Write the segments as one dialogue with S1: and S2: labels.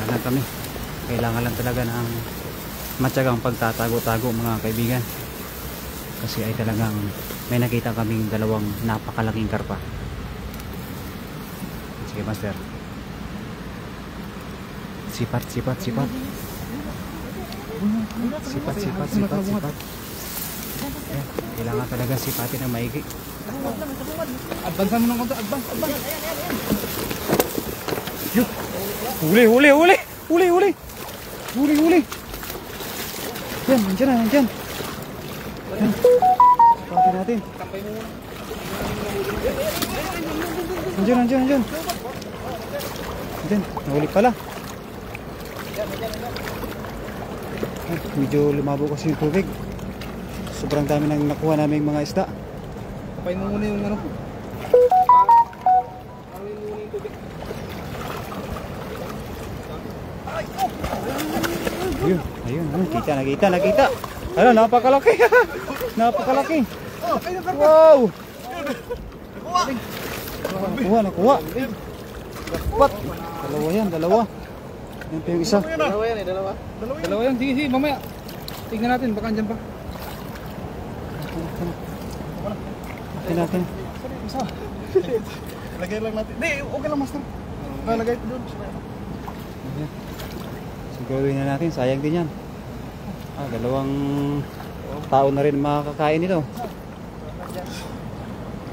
S1: lang kami. Kailangan lang talaga ng matyagang pagtatago-tago mga kaibigan. Kasi ay talagang may nakita kaming dalawang napakalaking karpa. Sige master. Sipat. Eh, kailangan talaga sipatin ng maigi.
S2: Advance mo ng konti, advance.
S1: Huli. Yan, nandiyan. Yan. Sipatin natin. Nandiyan. Nandiyan, nahuli pala. Medyo lumabo kasi yung tubig. Sobrang dami nang nakuha namin mga isda.
S2: Kapay mo muna yung ano.
S1: Ayun, nakita. Ano, napakalaki. Wow. Nakuha. Dapat. Dalawa. Yan pa yung isa.
S2: Dalawa yan. Sige, mamaya. Tignan natin, baka andyan pa.
S1: Natin.
S2: Lagay lang natin. Hindi, okay lang master. Lagay ito doon.
S1: Siguro na natin, sayang din yan. Dalawang tao na rin makakain ito.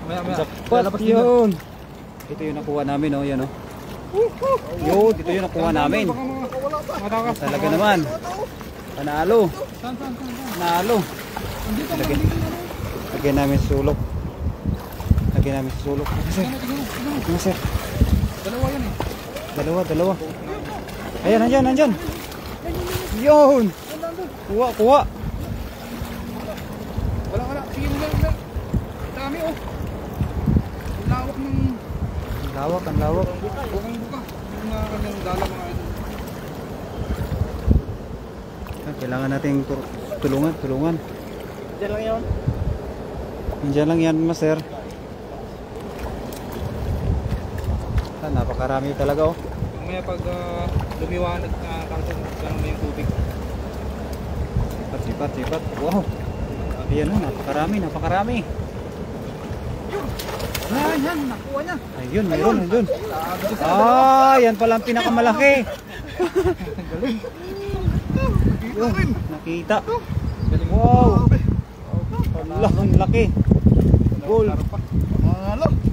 S2: Maya.
S1: Dapat yun. Ito yung nakuha namin, oh, yan, oh. Yun, dito yung nakuha namin. Talaga naman. Panalo. Lagyan namin sa sulok. Sir.
S2: Dalawa yan eh.
S1: Dalawa. Ayan, nandyan. Yun. Kuha.
S2: Wala. Sige, wala. Dami oh.
S1: Ang lawak.
S2: Bukang buka. Yung mga kanyang dala mga ito.
S1: Kailangan nating tulungan.
S2: Diyan lang yun.
S1: Diyan lang yan, master. Napakarami talaga, oh.
S2: Mamaya pag lumiwanag na karton, ganun na yung tubig.
S1: Sipat. Wow. Ayan, oh, napakarami.
S2: Yan, nakuha niya.
S1: Ayun, mayroon. Yan pala ang pinakamalaki. Yun, nakita. Wow. Ang laki. Gold.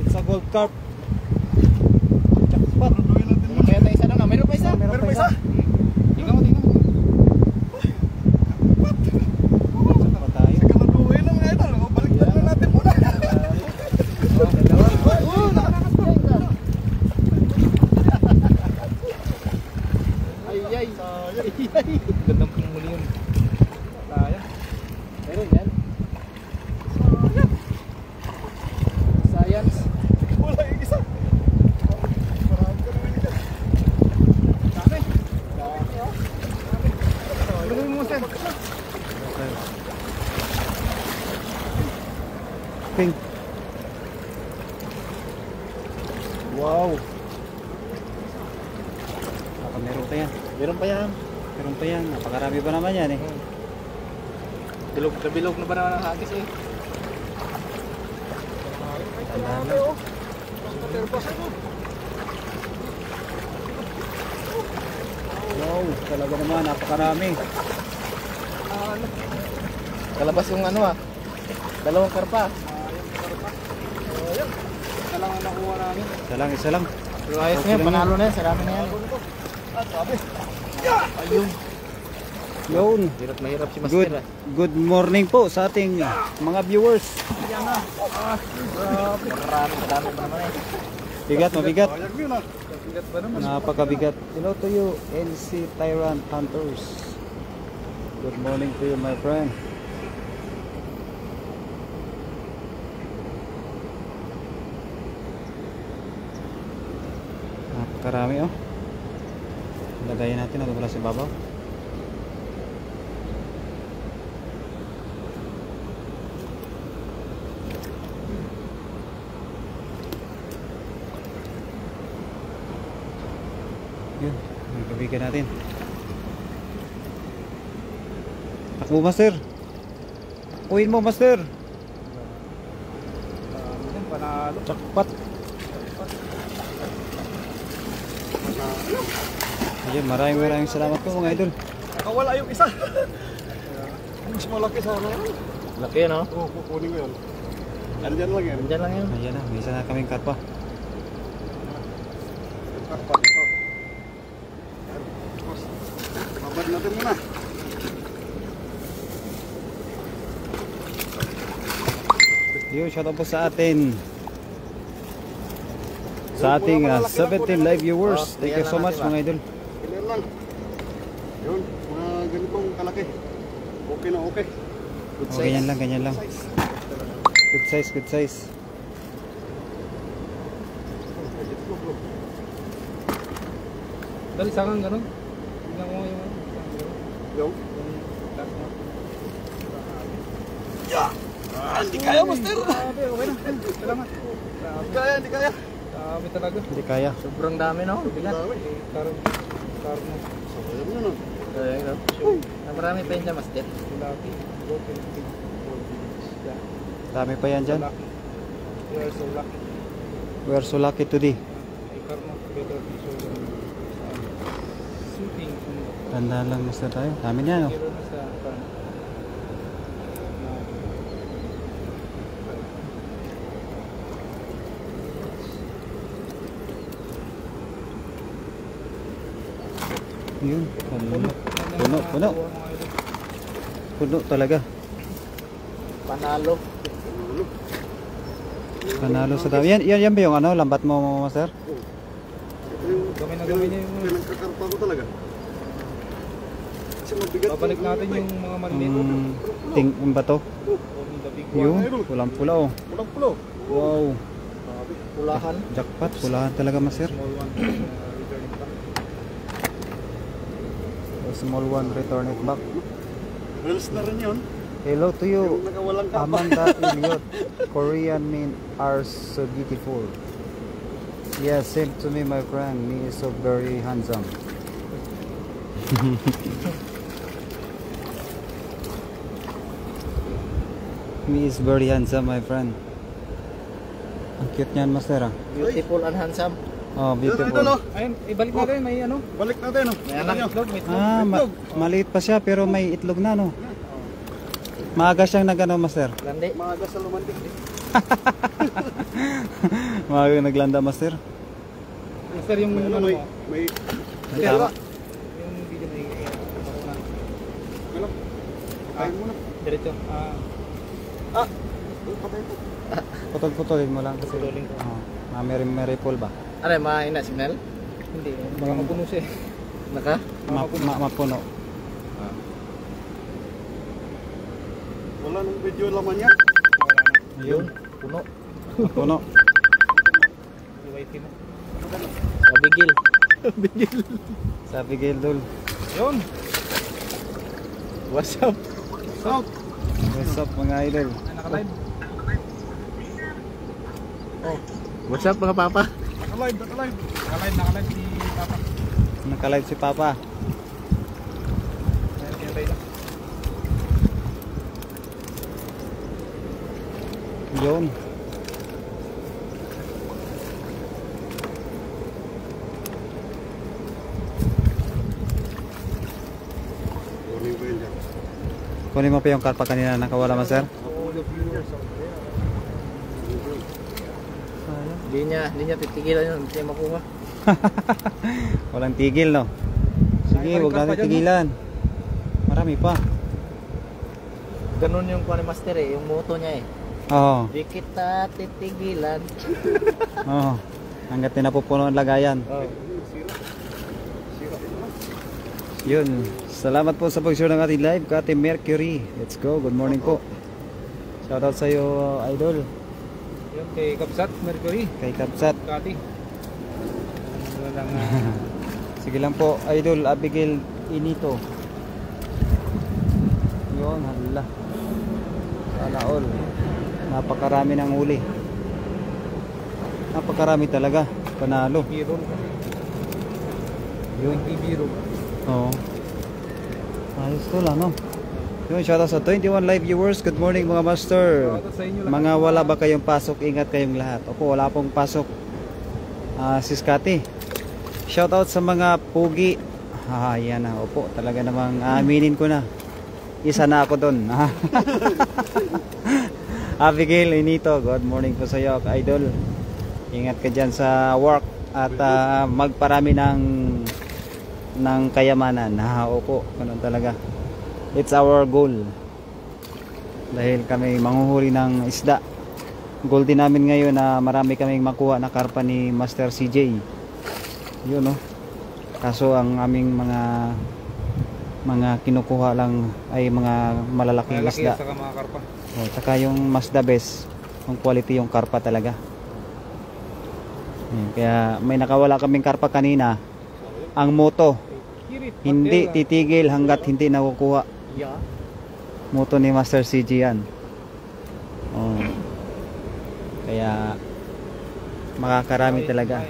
S1: It's a gold carp. Jackpot.
S2: Kaya tayo isa na. Meron pa isa. Tingnan mo.
S1: Jackpot tayo.
S2: Kaladuhin lang nga ito. Baliktad na natin muna. Ay. Gandang pumuli yun. Kaya. Meron yan. Science. Wala yung isa. Marami ka naman yan. Dami oh. Lagay mo sir.
S1: Pink. Wow. Meron pa yan. Napakarami pa naman yan, eh.
S2: Bilog na ba naman ang hagis eh?
S1: Wow, talaga naman, napakarami.
S2: Kalabas yung ano ah. Dalawang karpa. Isa lang ang nakuha namin.
S1: Isa lang.
S2: Pero ayos nga, panalo na yan. Sarami na yan. Sabi. Ayun.
S1: Yun.
S2: Mahirap si Master.
S1: Good morning po sa ating mga viewers.
S2: Yan na. Maraming kadami pa naman eh.
S1: Mabigat.
S2: Mabigat ba naman?
S1: Napakabigat. Hello to you, NC Tyrant Hunters. Good morning to you, my friend. Napakarami, oh. Lagayin natin na wala sa babaw. Yun. Mga kaibigan natin. Takbo master. Uwin mo master.
S2: Panalo.
S1: Jackpot. Ayun, maraming salamat po mga idol.
S2: Nakawala yung isa. Mas malaki sana yun.
S3: Laki no?
S2: Oo, kukunin ko yun. Andyan lang yan.
S3: Diyan lang yun.
S1: Ayan na, may isa na kaming karpa.
S2: Karpat ito. Yan. Tapos, babad natin muna.
S1: Yun, shoutout po sa atin. Sa ating 17 live viewers. Thank you so much mga idol.
S2: Clear lang. Yun, mga ganitong kalaki. Okay na okay.
S3: Good
S1: Oh,
S3: size.
S1: ganyan lang.
S2: Size.
S1: Good size.
S4: Dali sa kang ganun. Tingnan ko yung
S2: Yung.
S4: taas mo.
S2: Hindi kaya, master.
S4: Grabe, okay na. Salamat.
S2: Hindi kaya, hindi kaya.
S4: Grabe talaga.
S1: Hindi kaya.
S3: Sobrang dami no? Bigat.
S2: Dami.
S4: Karon mo.
S2: So, alam nyo na.
S3: Ayun, no? Sure. Na marami pa yun dyan, Master.
S4: Lucky. Broken big. Yeah.
S1: Dami pa yan
S4: So
S1: dyan.
S4: lucky. You are so lucky.
S1: We are so lucky today.
S4: Ay, karma. Better so shooting.
S1: Tandaan lang master tayo. Dami niya no.
S4: Hero na sa farm.
S1: Yun.
S4: Puno.
S1: Puno. Puno talaga.
S3: Panalo.
S1: Panalo sa dami. Yan ba yung ano, lambat mo master?
S2: Ito yung
S4: Gamay na gamay niya yung
S2: pinagkakarpa ko talaga. Kasi mabigat.
S4: babalik natin yung mga maliliit.
S1: Yung bato.
S4: Only the big one.
S1: Yun, pulang pula oh.
S2: Pulang pulo.
S1: Wow.
S3: Pulahan.
S1: Jackpot, pulahan talaga master.
S4: Small one. Returning back.
S1: A small one, return it back.
S2: Reels na rin yun.
S1: Hello to you.
S2: Yung nakawalang karpa.
S1: Amanda Elliot. Korean men are so beautiful. Yes, same to me my friend. Me is so very handsome. Me is very handsome my friend. Ang cute niyan master ah.
S3: Beautiful and handsome.
S1: Oh,
S2: Ito,
S1: beautiful.
S2: no?
S4: Ayun, ibalik natin. May ano?
S2: Balik natin, no?
S3: May anak.
S4: Itlog, may itlog.
S1: Ah, maliit pa siya pero may itlog na no. Maaga siyang nagano master.
S3: Landi.
S2: Maaga sa lumandik.
S1: Maaga naglanda master.
S4: Master, yung
S2: May,
S4: ano
S2: ano,
S4: mo.
S2: may,
S1: Tama.
S4: Yung video na yung
S2: ano? Kain muna.
S4: diretso.
S2: Ah! Patay po.
S1: Putol-putulin mo lang kasi.
S4: Putulin ko.
S1: Oh, may full ba?
S3: Ano, mahina signal?
S4: Hindi. Baka mapuno siya eh.
S3: Naka?
S1: Mapuno.
S2: Wala nang video laman niya.
S1: Ayun,
S3: Puno.
S1: puno.
S4: Yung wifi mo.
S3: Pabigil.
S1: Sabi Gail Dol.
S4: Yun.
S3: What's up?
S2: Out!
S1: What's up mga idol?
S4: Naka-live.
S3: Oh. What's up mga papa?
S2: Nakalive, nakalive.
S4: Naka-live si Papa.
S1: Naka-live si Papa.
S4: Ayan, kinabay na.
S1: Yun.
S2: Kunin ko yun dyan.
S1: Kunin mo pa yung karpa kanina nakawala master?
S4: All the viewers out there.
S3: Hindi niya titigilan yun. Hindi niya makuha.
S1: Walang tigil no? Sige,
S4: Ay,
S1: huwag
S4: karpa
S1: natin
S4: dyan,
S1: tigilan. Marami pa.
S3: Ganun yung kuha ni Master eh. Yung moto niya eh.
S1: Oo.
S3: Di kita titigilan.
S1: Oo. Hanggat napupuno ang lagayan.
S3: Oh.
S1: Yun. Salamat po sa pag-share ng ating live. Kate Mercury. Let's go. Good morning po. Shoutout sa iyo, idol.
S4: Yun, kay Kabsat, Mercury.
S1: Kay Kapsat.
S4: Kati. Walang
S1: Sige lang po, idol. Abigail Inito. Yun, hala. Sana all. Napakarami ng huli. Napakarami talaga. Panalo.
S4: hero.
S1: Yun.
S4: Nagbibiro.
S1: Oo. Ayos to lang, no? Yun, shoutout sa 21 live viewers. Good morning mga master.
S4: Shoutout sa inyo lahat.
S1: Mga wala ba kayong pasok? Ingat kayong lahat. Opo, wala pong pasok. Sis Cathy. Shoutout sa mga pugi. Yan na. Opo, talaga namang aminin ko na. Isa na ako doon. Abigail Inito, good morning po sa iyo, idol. Ingat ka dyan sa work at magparami ng kayamanan. Opo, ganun talaga. It's our goal. Dahil kami manghuhuli ng isda. Goal din namin ngayon na marami kaming makuha na karpa ni Master CJ. Yun, no. Kaso ang aming mga kinukuha lang ay mga malalaking
S4: Malaki
S1: isda.
S4: sa mga karpa.
S1: Tsaka yung mas the best, yung quality yung karpa talaga. Kaya may nakawala kaming karpa kanina. Ang moto, hindi titigil hanggat hindi nakukuha.
S3: Yeah.
S1: Moto ni Master CJ yan. Kaya makakarami talaga.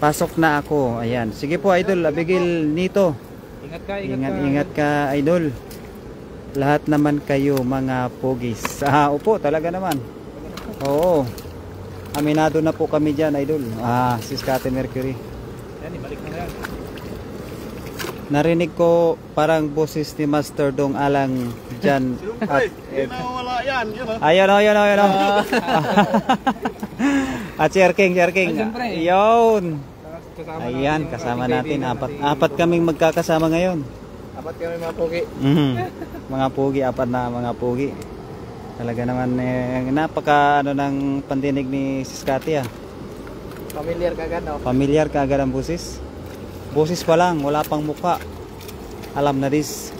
S1: Pasok na ako. Ayan. Sige po idol, Abigail Nito.
S4: Ingat ka,
S1: Ingat ka idol. Lahat naman kayo mga pogis. Opo, talaga naman. Oo. Aminado na po kami dyan idol. Sis Cathy Mercury.
S4: Yan, ibalik mo na yan.
S1: Narinig ko parang boses ni Master Dong Alang dyan.
S2: Hindi na wala yan.
S1: Ayun. At Sir King.
S4: siyempre.
S1: Yun.
S4: Kasama
S1: Ayan,
S4: natin yung
S1: kasama
S4: ating
S1: natin.
S4: kaibigan,
S1: Apat kaming magkakasama ngayon.
S3: Apat kami mga pogi.
S1: Mga pugi, apat na mga pugi. Talaga naman napaka ng pandinig ni Sis Cathy.
S3: Familiar ka agad, no?
S1: Familiar ka agad ang boses. Boses pa lang, wala pang mukha. Alam na dis.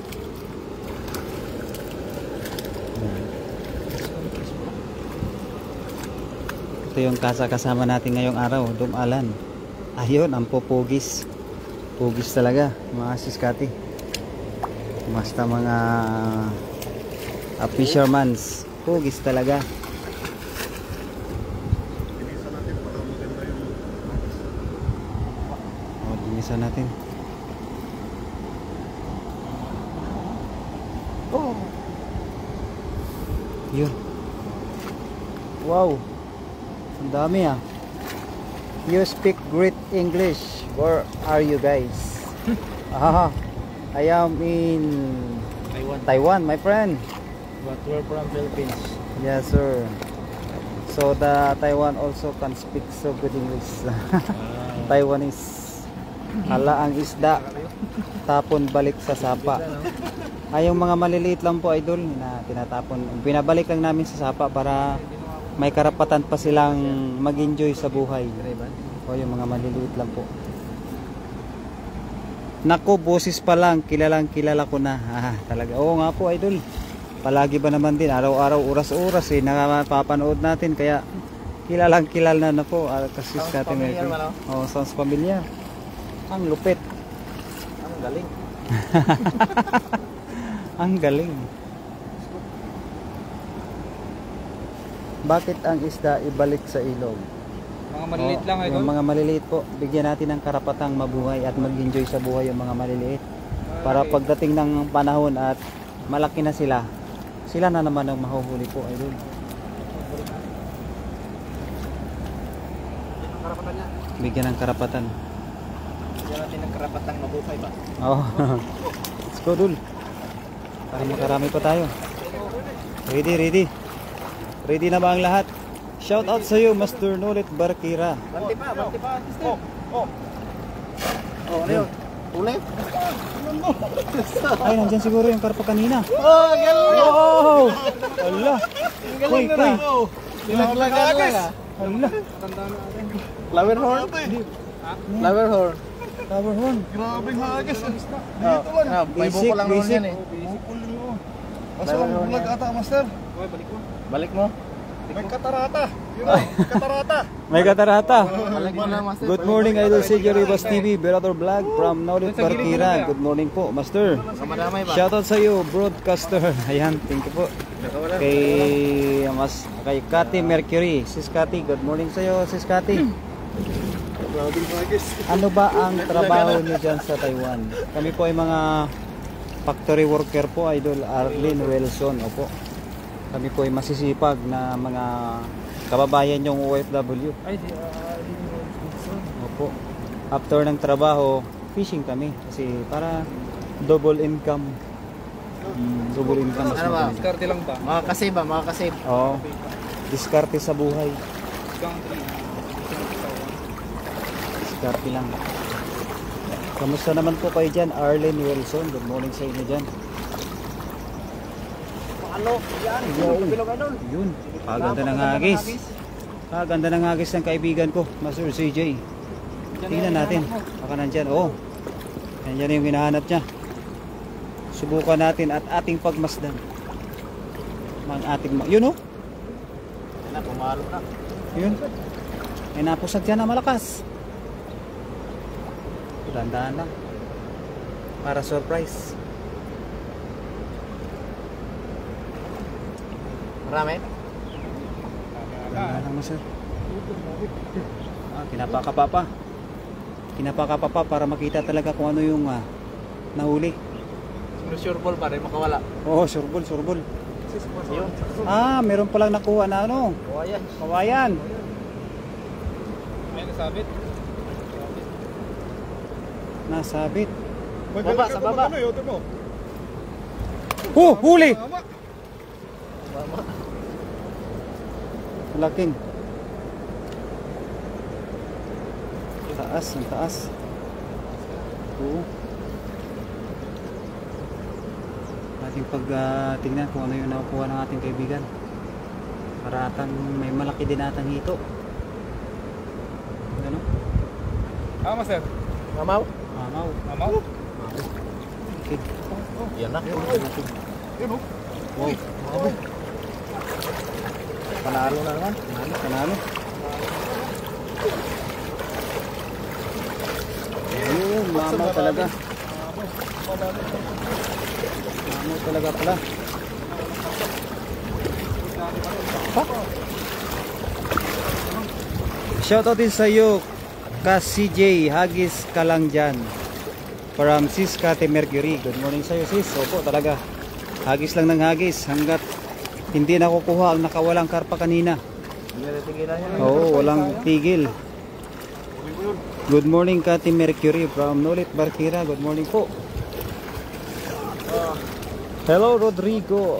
S1: Ito yung kasama natin ngayong araw, Dumalan. Ayun, ang pupugis. Pugis talaga, mga Sis Cathy. Basta mga fishermans. Pugis talaga. Dinisan natin. Yun. Wow. Ang dami You speak great English. Where are you guys? I am in Taiwan, my friend.
S3: But we're from Philippines.
S1: Yes, sir. So the Taiwan also can speak so good English. Taiwanese. Hala ang isda. Tapon balik sa sapa. Yung mga maliliit lang po idol na tinatapon. Binabalik lang namin sa sapa para may karapatan pa silang mag-enjoy sa buhay. O yung mga maliliit lang po. Nako, boses pa lang, kilala ko na. Talaga. Oo nga po idol. Palagi ba naman din, araw-araw, oras-oras napapanood natin. Kaya kilala na po. Kasi
S3: Sounds familiar ba, no?
S1: Sounds familiar. Ang lupit.
S3: Ang galing.
S1: Ang galing. Bakit ang isda ibalik sa ilog?
S4: Mga maliliit lang idol.
S1: Yung mga maliliit po, bigyan natin ng karapatang mabuhay at mag-enjoy sa buhay yung mga maliliit. Para pagdating ng panahon at malaki na sila na naman ang mahuhuli po, idol. Bigyan ng karapatan.
S3: Bigyan natin ng karapatang mabuhay ba?
S1: Oo. Let's go, dul. Para makarami pa tayo. Ready. Ready na ba ang lahat? Shout out sa iyo, Master Nolet Barkira.
S3: Banti pa. Ano yun? Ulit?
S1: Ay, nandyan siguro yung karpa kanina.
S3: Galing!
S1: Wow! Ala! Koy.
S3: Pinaglagan lang
S1: Ala!
S3: Flower horn? Flower horn.
S1: Tower horn.
S2: Grabing hagis. Dito lang.
S3: May buko lang horn yan eh.
S2: Bukol yun. Kaso ang bulag ata, master.
S3: Balik mo.
S2: May katarata. Yun ay, katarata.
S1: May katarata.
S3: Balik mo na, master.
S1: Good morning, Idol Sergio Rivas TV, Bellator Vlog from Nolet Barkira. Good morning po, Master.
S3: Kamadamay ba?
S1: Shoutout sa iyo, broadcaster. Ayan, thank you po. Kay Cathy Mercury. Sis Cathy, good morning sa iyo, Sis Cathy.
S2: Maraming hagis.
S1: Ano ba ang trabaho niyo dyan sa Taiwan? Kami po ay mga factory worker po, Idol Arlene Wilson. Opo. Kami po ay masisipag na mga kababayan yung OFW.
S4: Ay, si Wilson.
S1: Opo. After ng trabaho, fishing kami kasi para double income. Double income mas
S3: Ano ba?
S1: maganda.
S4: Diskarte lang ba?
S3: Makakasave ba? Makakasave.
S1: Oo. Diskarte sa buhay.
S4: Country.
S1: Diskarte lang. Kamusta naman po kayo dyan, Arlene Wilson? Good morning sa inyo dyan.
S3: Ano? Yan. Bilog idol.
S1: Yun. Kaganda ng hagis. Kaganda ng hagis ng kaibigan ko, Master CJ. Tingnan natin. Baka nandyan. Oo. Nandyan yung hinahanap niya. Subukan natin at ating pagmasdan. Yun o.
S3: Yan na, pumalo na.
S1: Yun. May napusag dyan na malakas. Tandaan lang. Para surprise.
S3: Marami?
S1: Tandaan lang mo, sir. Kinapaka pa. Kinapaka pa para makita talaga kung ano yung nahuli.
S3: Sure ball pa rin makawala.
S1: Oo, surbol, surbol.
S3: Yun.
S1: Meron palang nakuha na ano.
S3: Oh, ayan.
S1: Kawayan.
S4: May nasabit.
S1: Nasabit.
S3: Baba, sa baba.
S2: Ano yun, mo?
S1: Huli!
S2: Tama.
S3: Mama.
S1: Malaking. Taas, ang taas. Oo. Ating tingnan kung ano yung nakukuha ng ating kaibigan. Paratang may malaki din atang hito. Ano?
S4: Master.
S3: Mamaw?
S1: Amaw.
S4: Mamaw?
S1: Okay.
S3: Yan na.
S2: Yun, oh.
S1: Wow.
S3: Panalo na naman.
S1: Panalo. Ayun, mamaw talaga. Mamaw talaga pala. Shoutout din sa iyo, CJ Hagis Kalangjan from Sis Kate Mercury. Good morning sa iyo, sis. Opo, talaga. Hagis lang ng hagis hanggat hindi nakukuha ang nakawalang karpa kanina.
S3: Hindi na tigilan yan.
S1: Oo, walang tigil. Good morning, Kate Mercury from Nolit Barkira. Good morning po. Hello, Rodrigo.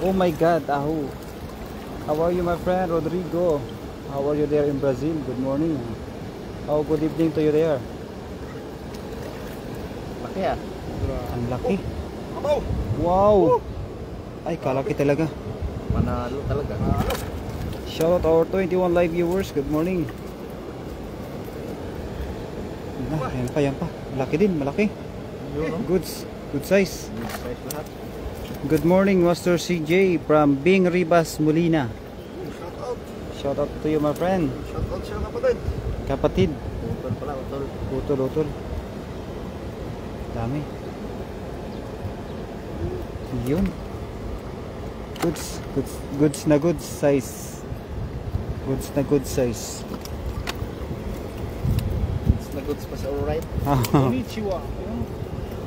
S1: Oh my God, Ahu. How are you, my friend, Rodrigo? How are you there in Brazil? Good morning. Oh, good evening to you there.
S3: Laki ah.
S1: Ang laki.
S2: Amaw.
S1: Wow. Ay, kalaki talaga.
S3: Manalo talaga.
S1: Shout out our 21 live viewers. Good morning. Yan pa. Malaki din, malaki. Goods. Good size.
S3: Size lahat.
S1: Good morning, Master CJ from Bing Ribas, Molina.
S2: Shout out.
S1: Shout out to you, my friend.
S2: Shout out siya kapatid.
S1: Kapatid.
S3: Utol pala, utol.
S1: Utol. Dami. Yun. Goods na good size. Goods na good size.
S3: It's na goods pa sa alright.
S4: Konnichiwa.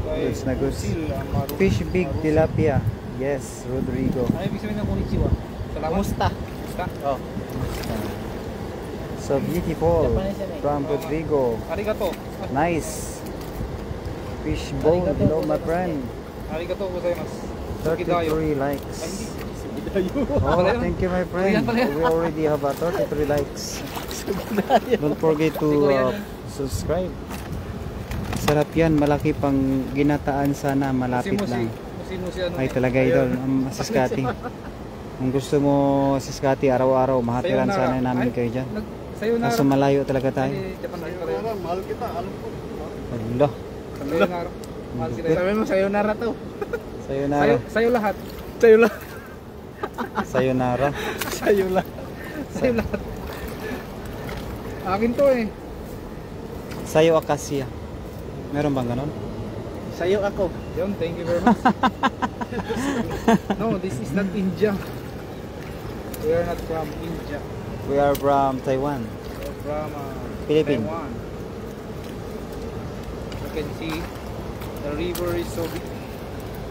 S1: Goods na goods. Fish big tilapia. Yes, Rodrigo.
S4: Ano ibig sabihin ng konnichiwa? Salamat.
S3: Kamusta?
S4: Kamusta?
S3: Oh.
S1: So beautiful. From Rodrigo.
S4: Arigato.
S1: Nice. Fish bone. Hello, my friend.
S4: Arigato gozaimasu.
S1: 33 likes. Oh, thank you, my friend. We already have 33 likes. Don't forget to subscribe. Sarap yan, malaki pang ginataan, sana malapit lang. Ay talaga, idol, Sis Kati. Kung gusto mo, Sis Kati, araw-araw mahatiran sana namin kayo dyan. Kaso malayo talaga tayo.
S2: Mahal kita, alam ko.
S1: Hello.
S4: Sayonara. Mahal kita.
S3: Sabi mo, sayonara to.
S1: Sayonara.
S4: Sayo lahat.
S1: Sayonara.
S3: Sayo lang.
S4: Sayo lahat. Akin to eh.
S1: Sayo Acacia. Meron bang ganon?
S3: Sayo ako.
S4: Yun, thank you very much. No, this is not India. We are not from India.
S1: We are from Taiwan.
S4: from
S1: Philippines.
S4: Taiwan. You can see the river is so big.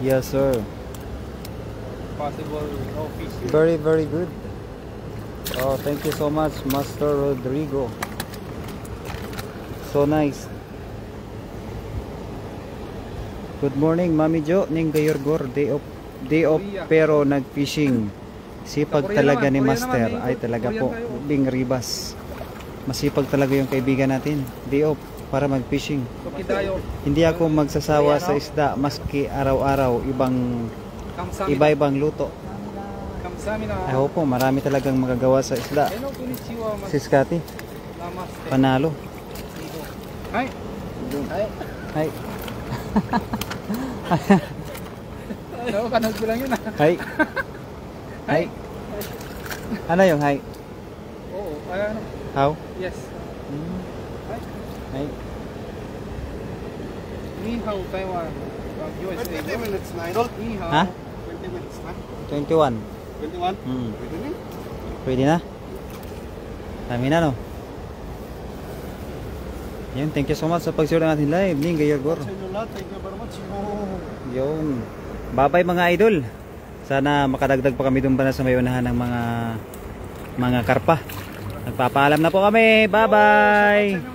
S1: Yes, sir.
S4: Possible no fish here.
S1: Very, very good. Oh, thank you so much, Master Rodrigo. So nice. Good morning, Mami Jo. Ning Gayorgor. Day off pero nag-fishing. Sipag
S4: Korea
S1: talaga
S4: naman,
S1: ni
S4: Korea
S1: Master.
S4: naman,
S1: Ay talaga
S4: Korean
S1: po.
S4: tayo.
S1: Bing Ribas. Masipag talaga yung kaibigan natin. Day off para mag-fishing.
S4: So Kidayo.
S1: Hindi ako magsasawa sa isda maski araw-araw
S4: Kamsamida.
S1: iba-ibang luto.
S4: Kamsamida.
S1: Ay po, marami talagang magagawa sa isda.
S4: Hello, konnichiwa.
S1: Sis Cathy,
S4: Namaste.
S1: panalo.
S4: Hi. Hi.
S1: Hi.
S4: Hello, kanood ko lang yun ah.
S1: Hi. Hi. Ano yung hi?
S4: Oo, ano?
S1: How?
S4: Yes. Hi.
S1: Hi.
S4: Ni hao, Taiwan. From USA.
S2: 20 minutes na, idol.
S4: Ni hao.
S1: Ha?
S2: 20 minutes na.
S1: 21.
S2: 21?
S1: Hmm.
S2: Pwede na.
S1: Pwede na? Dami na no? Yan, thank you so much sa pag-share ng ating live. Ning Gayorgor.
S2: Sa inyo lahat, thank you very much.
S1: Yung bye-bye mga idol. Sana makadagdag pa kami doon ba na sa may unahan ng mga karpa. Nagpapaalam na po kami. Bye-bye.